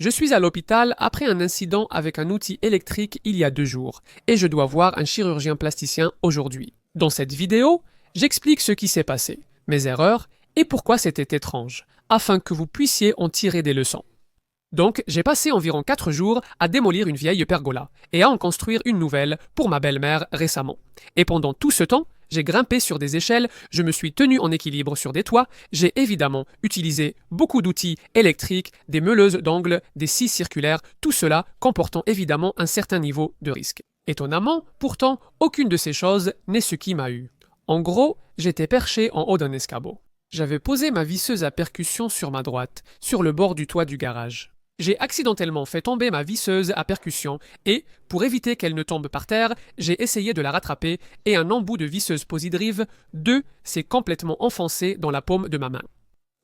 Je suis à l'hôpital après un incident avec un outil électrique il y a 2 jours et je dois voir un chirurgien plasticien aujourd'hui. Dans cette vidéo, j'explique ce qui s'est passé, mes erreurs et pourquoi c'était étrange, afin que vous puissiez en tirer des leçons. Donc, j'ai passé environ 4 jours à démolir une vieille pergola et à en construire une nouvelle pour ma belle-mère récemment. Et pendant tout ce temps, j'ai grimpé sur des échelles, je me suis tenu en équilibre sur des toits, j'ai évidemment utilisé beaucoup d'outils électriques, des meuleuses d'angles, des scies circulaires, tout cela comportant évidemment un certain niveau de risque. Étonnamment, pourtant, aucune de ces choses n'est ce qui m'a eu. En gros, j'étais perché en haut d'un escabeau. J'avais posé ma visseuse à percussion sur ma droite, sur le bord du toit du garage. J'ai accidentellement fait tomber ma visseuse à percussion et, pour éviter qu'elle ne tombe par terre, j'ai essayé de la rattraper et un embout de visseuse Posidriv 2 s'est complètement enfoncé dans la paume de ma main.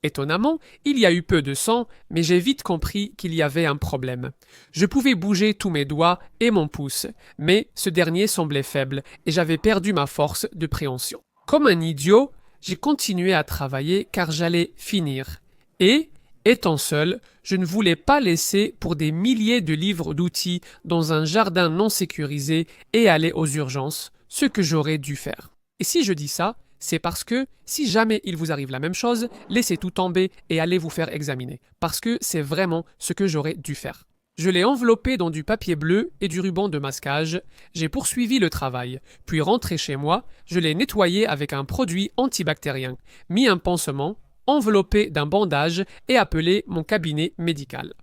Étonnamment, il y a eu peu de sang, mais j'ai vite compris qu'il y avait un problème. Je pouvais bouger tous mes doigts et mon pouce, mais ce dernier semblait faible et j'avais perdu ma force de préhension. Comme un idiot, j'ai continué à travailler car j'allais finir. Et, étant seul, je ne voulais pas laisser pour des milliers de livres d'outils dans un jardin non sécurisé et aller aux urgences, ce que j'aurais dû faire. Et si je dis ça, c'est parce que, si jamais il vous arrive la même chose, laissez tout tomber et allez vous faire examiner, parce que c'est vraiment ce que j'aurais dû faire. Je l'ai enveloppé dans du papier bleu et du ruban de masquage, j'ai poursuivi le travail, puis rentré chez moi, je l'ai nettoyé avec un produit antibactérien, mis un pansement, enveloppé d'un bandage et appelé mon cabinet médical.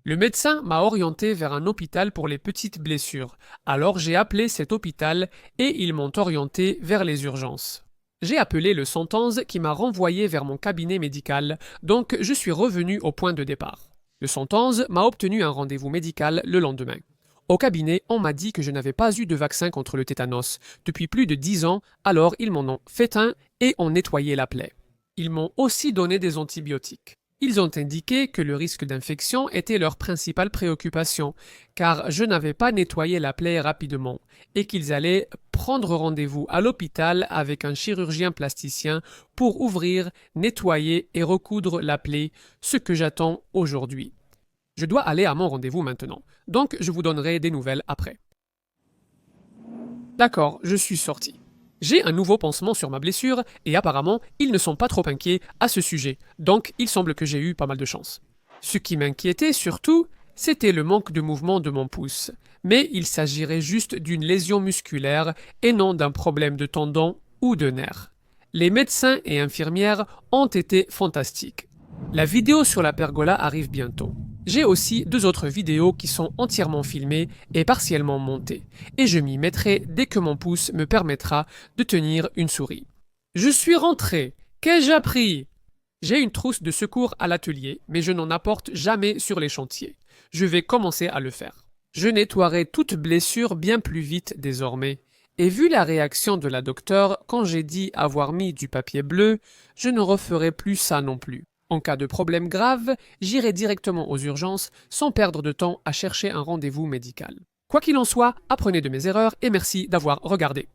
Le médecin m'a orienté vers un hôpital pour les petites blessures, alors j'ai appelé cet hôpital et ils m'ont orienté vers les urgences. J'ai appelé le 111 qui m'a renvoyé vers mon cabinet médical, donc je suis revenu au point de départ. Le 111 m'a obtenu un rendez-vous médical le lendemain. Au cabinet, on m'a dit que je n'avais pas eu de vaccin contre le tétanos depuis plus de 10 ans, alors ils m'en ont fait un et ont nettoyé la plaie. Ils m'ont aussi donné des antibiotiques. Ils ont indiqué que le risque d'infection était leur principale préoccupation, car je n'avais pas nettoyé la plaie rapidement, et qu'ils allaient prendre rendez-vous à l'hôpital avec un chirurgien plasticien pour ouvrir, nettoyer et recoudre la plaie, ce que j'attends aujourd'hui. Je dois aller à mon rendez-vous maintenant, donc je vous donnerai des nouvelles après. D'accord, je suis sorti. J'ai un nouveau pansement sur ma blessure et apparemment, ils ne sont pas trop inquiets à ce sujet, donc il semble que j'ai eu pas mal de chance. Ce qui m'inquiétait surtout, c'était le manque de mouvement de mon pouce, mais il s'agirait juste d'une lésion musculaire et non d'un problème de tendon ou de nerfs. Les médecins et infirmières ont été fantastiques. La vidéo sur la pergola arrive bientôt. J'ai aussi 2 autres vidéos qui sont entièrement filmées et partiellement montées, et je m'y mettrai dès que mon pouce me permettra de tenir une souris. Je suis rentré. Qu'ai-je appris? J'ai une trousse de secours à l'atelier, mais je n'en apporte jamais sur les chantiers. Je vais commencer à le faire. Je nettoierai toute blessure bien plus vite désormais. Et vu la réaction de la docteure quand j'ai dit avoir mis du papier bleu, je ne referai plus ça non plus. En cas de problème grave, j'irai directement aux urgences sans perdre de temps à chercher un rendez-vous médical. Quoi qu'il en soit, apprenez de mes erreurs et merci d'avoir regardé.